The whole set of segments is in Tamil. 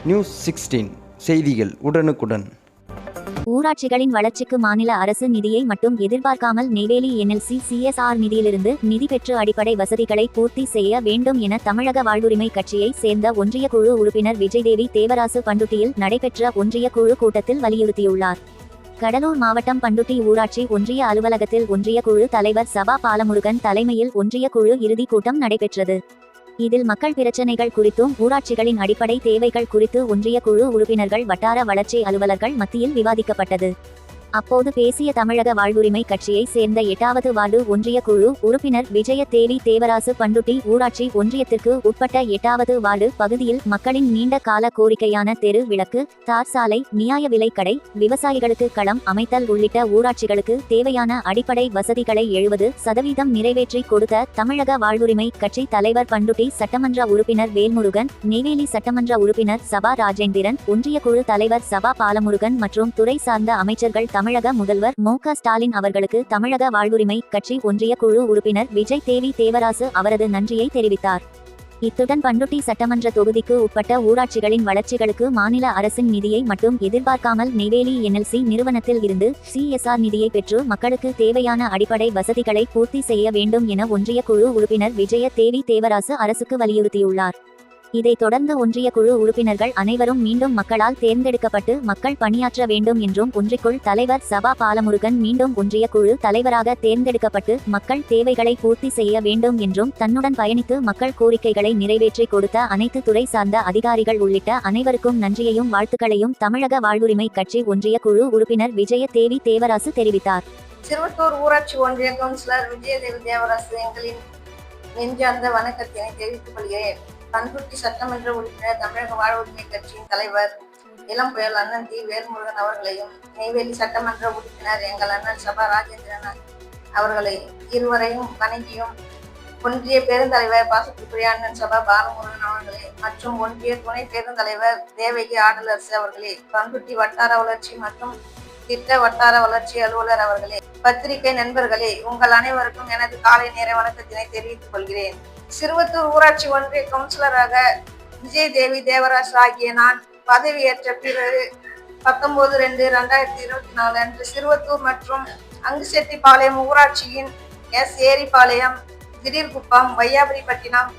News16 செய்திகள் உடனுக்குடன். ஊராட்சிகளின் வளர்ச்சிக்கு மாநில அரசு நிதியை மட்டும் எதிர்பார்க்காமல் நெய்வேலி NLC CSR நிதியிலிருந்து நிதி பெற்று அடிப்படை வசதிகளை பூர்த்தி செய்ய வேண்டும் என தமிழக வாழ்வுரிமை கட்சியை சேர்ந்த ஒன்றிய குழு உறுப்பினர் விஜய்தேவி தேவராசு பண்டுட்டியில் நடைபெற்ற ஒன்றிய குழு கூட்டத்தில் வலியுறுத்தியுள்ளார். கடலூர் மாவட்டம் பண்டுட்டி ஊராட்சி ஒன்றிய அலுவலகத்தில் ஒன்றிய குழு தலைவர் சபா பாலமுருகன் தலைமையில் ஒன்றிய குழு இறுதிக் கூட்டம் நடைபெற்றது. இதில் மக்கள் பிரச்சினைகள் குறித்தும் ஊராட்சிகளின் அடிப்படை தேவைகள் குறித்து ஒன்றிய குழு உறுப்பினர்கள் வட்டார வளர்ச்சி அலுவலர்கள் மத்தியில் விவாதிக்கப்பட்டது. அப்போது பேசிய தமிழக வாழ்வுரிமை கட்சியை சேர்ந்த 8வது வார்டு ஒன்றிய குழு உறுப்பினர் விஜயதேவி தேவராசு பண்டுட்டி ஊராட்சி ஒன்றியத்திற்கு உட்பட்ட 8வது வார்டு பகுதியில் மக்களின் நீண்ட கால கோரிக்கையான தெரு விளக்கு, தார் சாலை, நியாய விலைக் கடை, விவசாயிகளுக்கு களம் அமைத்தல் உள்ளிட்ட ஊராட்சிகளுக்கு தேவையான அடிப்படை வசதிகளை 70% நிறைவேற்றி கொடுத்த தமிழக வாழ்வுரிமை கட்சி தலைவர் பண்டுட்டி சட்டமன்ற உறுப்பினர் வேல்முருகன், நெய்வேலி சட்டமன்ற உறுப்பினர் சபா ராஜேந்திரன், ஒன்றிய குழு தலைவர் சபா பாலமுருகன் மற்றும் துறை சார்ந்த அமைச்சர்கள் தமிழக முதல்வர் மு.க. ஸ்டாலின் அவர்களுக்கு தமிழக வாழ்வுரிமை கட்சி ஒன்றிய குழு உறுப்பினர் விஜய்தேவி தேவராசு அவரது நன்றியை தெரிவித்தார். இத்துடன் பண்டுட்டி சட்டமன்ற தொகுதிக்கு உட்பட்ட ஊராட்சிகளின் வளர்ச்சிகளுக்கு மாநில அரசின் நிதியை மட்டும் எதிர்பார்க்காமல் நெய்வேலி NLC நிறுவனத்தில் இருந்து CSR நிதியை பெற்று மக்களுக்கு தேவையான அடிப்படை வசதிகளை பூர்த்தி செய்ய வேண்டும் என ஒன்றிய குழு உறுப்பினர் விஜயதேவி தேவராசு அரசுக்கு வலியுறுத்தியுள்ளார். இதைத் தொடர்ந்து ஒன்றிய குழு உறுப்பினர்கள் அனைவரும் மீண்டும் மக்களால் தேர்ந்தெடுக்கப்பட்டு மக்கள் பணியாற்ற வேண்டும் என்றும் ஒன்றிக்குள் தலைவர் சபா பாலமுருகன் மீண்டும் ஒன்றிய குழு தலைவராக தேர்ந்தெடுக்கப்பட்டு மக்கள் தேவைகளை பூர்த்தி செய்ய வேண்டும் என்றும் தன்னுடன் பயணித்து மக்கள் கோரிக்கைகளை நிறைவேற்றி கொடுத்த அனைத்து துறை சார்ந்த அதிகாரிகள் உள்ளிட்ட அனைவருக்கும் நன்றியையும் வாழ்த்துக்களையும் தமிழக வாழ்வுரிமை கட்சி ஒன்றிய குழு உறுப்பினர் விஜயதேவி தேவராசு தெரிவித்தார். சிறுவத்தூர் ஊராட்சி ஒன்றிய கவுன்சிலர் விஜயதேவி தேவராசு எங்களின் நெஞ்சார்ந்த வணக்கத்தினை தெரிவித்துக் கொள்கிறேன். பண்ருட்டி சட்டமன்ற உறுப்பினர் தமிழக வாழ்வுரிமை கட்சியின் தலைவர் இளம் புயல் அண்ணன் தி. வேல்முருகன் அவர்களையும், நெய்வேலி சட்டமன்ற உறுப்பினர் எங்கள் அண்ணன் சபா ராஜேந்திரன் அவர்களை இருவரையும் வணங்கியும், ஒன்றிய பெருந்தலைவர் பாசத்துக்குரிய அண்ணன் சபா பாலமுருகன் அவர்களே மற்றும் ஒன்றிய துணை பெருந்தலைவர் தேவகி ஆடலரசு அவர்களே, பண்ருட்டி வட்டார வளர்ச்சி மற்றும் திட்ட வட்டார வளர்ச்சி அலுவலர் அவர்களே, பத்திரிகை நண்பர்களே, உங்கள் அனைவருக்கும் எனது காலை நேர வணக்கத்தினை தெரிவித்துக் கொள்கிறேன். சிறுவத்தூர் ஊராட்சி ஒன்றிய கவுன்சிலராக விஜயதேவி தேவராசு ஆகிய நான் பதவியேற்ற பிறகு 19/2/2024 அன்று சிறுவத்தூர் மற்றும் அங்குசெட்டிப்பாளையம் ஊராட்சியின் ஏரிப்பாளையம், திடீர்குப்பம், வையாபுரிப்பட்டினம்,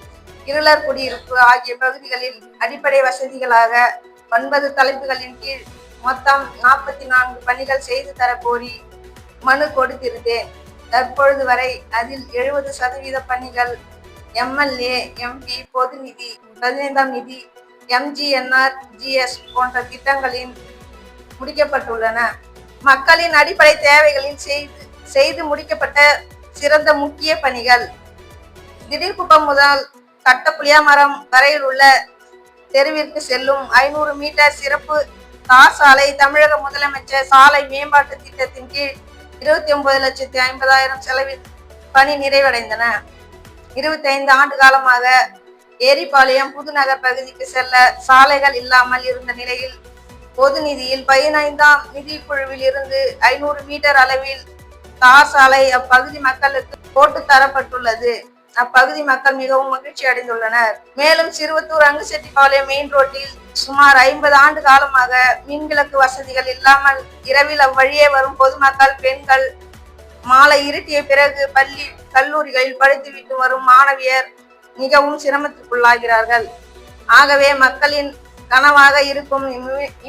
இருளர் குடியிருப்பு ஆகிய பகுதிகளில் அடிப்படை வசதிகளாக 9 தலைப்புகளின் கீழ் மொத்தம் 44 பணிகள் செய்து தர கோரி மனு கொடுத்திருந்தேன். தற்பொழுது வரை அதில் 70% பணிகள் MLA, MP, பொது நிதி, 15ஆம் நிதி, MGNRGS போன்ற திட்டங்களில் முடிக்கப்பட்டுள்ளன. மக்களின் அடிப்படை தேவைகளில் செய்து முடிக்கப்பட்ட சிறந்த முக்கிய பணிகள்: திடீர்குப்பம் முதல் கட்டப்புளியாமரம் வரையில் உள்ள தெருவிற்கு செல்லும் 500 மீட்டர் சிறப்பு தார் சாலை தமிழக முதலமைச்சர் சாலை மேம்பாட்டு திட்டத்தின் கீழ் 29,50,000 செலவில் பணி நிறைவடைந்தன. 25 ஆண்டு காலமாக ஏரிப்பாளையம் புதுநகர் பகுதிக்கு செல்ல சாலைகள் இல்லாமல் இருந்த நிலையில் பொது நிதியில் 15ஆம் நிதிக்குழுவில் இருந்து 500 மீட்டர் அளவில் தார் சாலை அப்பகுதி மக்களுக்கு போட்டு தரப்பட்டுள்ளது. அப்பகுதி மக்கள் மிகவும் மகிழ்ச்சி அடைந்துள்ளனர். மேலும் சிறுவத்தூர் அங்குசெட்டிப்பாளையம் மெயின் ரோட்டில் சுமார் 50 ஆண்டு காலமாக மின்விளக்கு வசதிகள் இல்லாமல் இரவில் அவ்வழியே வரும் பொதுமக்கள், பெண்கள் மாலை இருட்டிய பிறகு பள்ளி கல்லூரிகளில் படித்துவிட்டு வரும் மாணவியர் மிகவும் சிரமத்திற்குள்ளாகிறார்கள். ஆகவே மக்களின் கனவாக இருக்கும்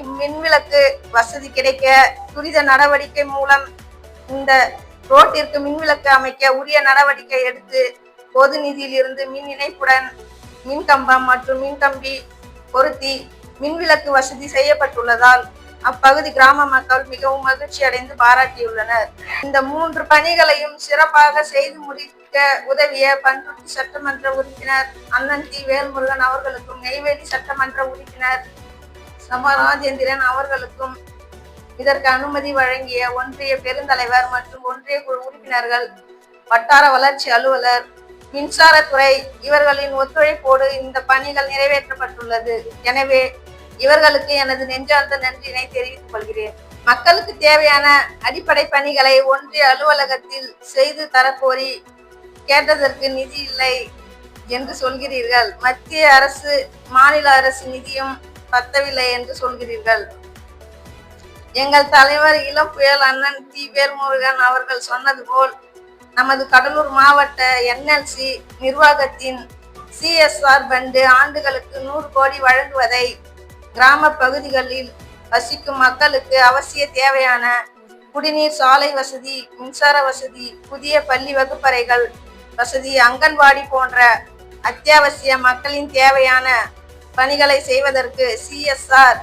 இம்மின்விளக்கு வசதி கிடைக்க துரித நடவடிக்கை மூலம் இந்த ரோட்டிற்கு மின்விளக்கு அமைக்க உரிய நடவடிக்கை எடுத்து பொது நிதியில் இருந்து மின் இணைப்புடன் மின்கம்பம் மற்றும் மின்கம்பி பொருத்தி மின்விளக்கு வசதி செய்யப்பட்டுள்ளதால் அப்பகுதி கிராம மக்கள் மிகவும் மகிழ்ச்சி அடைந்து பாராட்டியுள்ளனர். இந்த 3 பணிகளையும் சிறப்பாக செய்து முடிக்க உதவிய பண்ருட்டி சட்டமன்ற உறுப்பினர் அண்ணன் தி. வேல்முருகன் அவர்களுக்கும், நெய்வேலி சட்டமன்ற உறுப்பினர் சபா ராஜேந்திரன் அவர்களுக்கும், இதற்கு அனுமதி வழங்கிய ஒன்றிய பெருந்தலைவர் மற்றும் ஒன்றிய குழு உறுப்பினர்கள், வட்டார வளர்ச்சி அலுவலர், மின்சாரத்துறை இவர்களின் ஒத்துழைப்போடு இந்த பணிகள் நிறைவேற்றப்பட்டுள்ளது. எனவே இவர்களுக்கு எனது நெஞ்சார்ந்த நன்றியினை தெரிவித்துக் கொள்கிறேன். மக்களுக்கு தேவையான அடிப்படை பணிகளை ஒன்றிய அலுவலகத்தில் செய்து தரக்கோரி கேட்டதற்கு நிதி இல்லை என்று சொல்கிறீர்கள். மத்திய அரசு, மாநில அரசு நிதியும் பத்தவில்லை என்று சொல்கிறீர்கள். எங்கள் தலைவர் இளம் புயல் அண்ணன் தி. வேல்முருகன் அவர்கள் சொன்னது போல் நமது கடலூர் மாவட்ட NLC நிர்வாகத்தின் CSR பண்டு ஆண்டுகளுக்கு 100 கோடி வழங்குவதை கிராம பகுதிகளில் வசிக்கும் மக்களுக்கு அவசிய தேவையான குடிநீர், சாலை வசதி, மின்சார வசதி, புதிய பள்ளி வகுப்பறைகள் வசதி, அங்கன்வாடி போன்ற அத்தியாவசிய மக்களின் தேவையான பணிகளை செய்வதற்கு CSR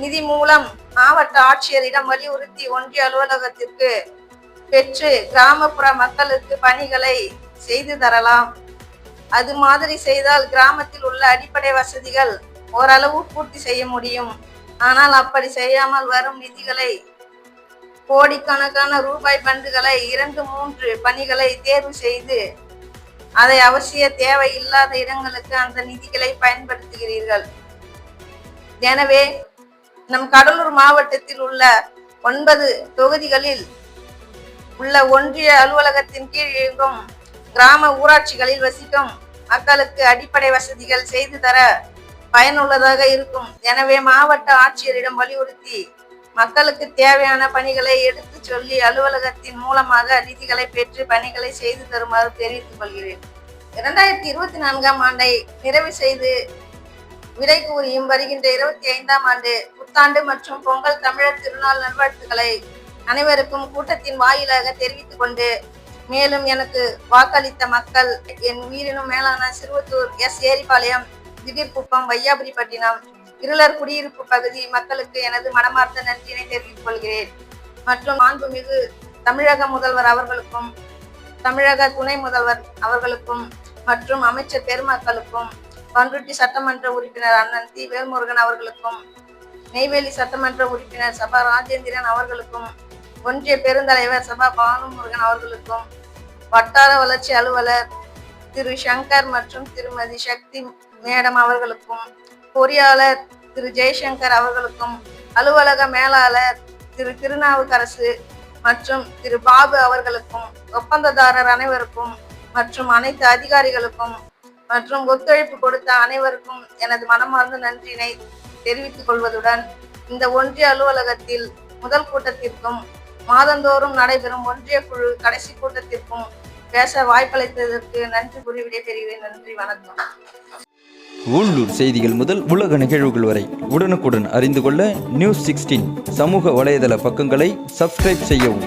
நிதி மூலம் மாவட்ட ஆட்சியரிடம் வலியுறுத்தி ஒன்றிய அலுவலகத்திற்கு பெற்று கிராமப்புற மக்களுக்கு பணிகளை செய்து தரலாம். அது மாதிரி செய்தால் கிராமத்தில் உள்ள அடிப்படை வசதிகள் ஓரளவு பூர்த்தி செய்ய முடியும். ஆனால் அப்படி செய்யாமல் வரும் நிதிகளை, கோடிக்கணக்கான ரூபாய் பண்டுகளை 2-3 பணிகளை தேர்வு செய்து அதை அவசிய தேவை இல்லாத இடங்களுக்கு அந்த நிதிகளை பயன்படுத்துகிறீர்கள். எனவே நம் கடலூர் மாவட்டத்தில் உள்ள 9 தொகுதிகளில் உள்ள ஒன்றிய அலுவலகத்தின் கீழ் இயங்கும் கிராம ஊராட்சிகளில் வசிக்கும் மக்களுக்கு அடிப்படை வசதிகள் செய்து தர பயனுள்ளதாக இருக்கும். எனவே மாவட்ட ஆட்சியரிடம் வலியுறுத்தி மக்களுக்கு தேவையான பணிகளை எடுத்து சொல்லி அலுவலகத்தின் மூலமாக நிதிகளை பெற்று பணிகளை செய்து தருமாறு தெரிவித்துக் கொள்கிறேன். 2024ஆம் ஆண்டை நிறைவு செய்து விடை கூறியும் வருகின்ற 25ஆம் ஆண்டு புத்தாண்டு மற்றும் பொங்கல் தமிழர் திருநாள் நல்வாழ்த்துக்களை அனைவருக்கும் கூட்டத்தின் வாயிலாக தெரிவித்துக் கொண்டு, மேலும் எனக்கு வாக்களித்த மக்கள், என் உயிரினும் மேலான சிறுவத்தூர் ஏரிபாளையம், திடீர்குப்பம், வையாபுரிப்பட்டினம், இருளர் குடியிருப்பு பகுதி மக்களுக்கு எனது மனமார்ந்த நன்றியினை தெரிவித்துக் கொள்கிறேன். மற்றும் மாண்புமிகு தமிழக முதல்வர் அவர்களுக்கும், தமிழக துணை முதல்வர் அவர்களுக்கும் மற்றும் அமைச்சர் பெருமக்களுக்கும், பண்ருட்டி சட்டமன்ற உறுப்பினர் அண்ணன் தி. வேல்முருகன் அவர்களுக்கும், நெய்வேலி சட்டமன்ற உறுப்பினர் சபா ராஜேந்திரன் அவர்களுக்கும், ஒன்றிய பெருந்தலைவர் சபா பானுமுருகன் அவர்களுக்கும், வட்டார வளர்ச்சி அலுவலர் திரு. சங்கர் மற்றும் திருமதி சக்தி மேடம் அவர்களுக்கும், பொறியாளர் திரு. ஜெய்சங்கர் அவர்களுக்கும், அலுவலக மேலாளர் திரு. திருநாவுக்கரசு மற்றும் திரு. பாபு அவர்களுக்கும், ஒப்பந்ததாரர் அனைவருக்கும் மற்றும் அனைத்து அதிகாரிகளுக்கும் மற்றும் ஒத்துழைப்பு கொடுத்த அனைவருக்கும் எனது மனமார்ந்த நன்றியினை தெரிவித்துக் கொள்வதுடன், இந்த ஒன்றிய அலுவலகத்தில் முதல் கூட்டத்திற்கும் மாதந்தோறும் நடைபெறும் ஒன்றிய குழு கடைசி கூட்டத்திற்கும் பேச வாய்ப்பளித்ததற்கு நன்றி கூறி விடைபெறுகிறேன். நன்றி, வணக்கம். உள்ளூர் செய்திகள் முதல் உலக நிகழ்வுகள் வரை உடனுக்குடன் அறிந்து கொள்ள News 16 சமூக வலைதள பக்கங்களை சப்ஸ்கிரைப் செய்யவும்.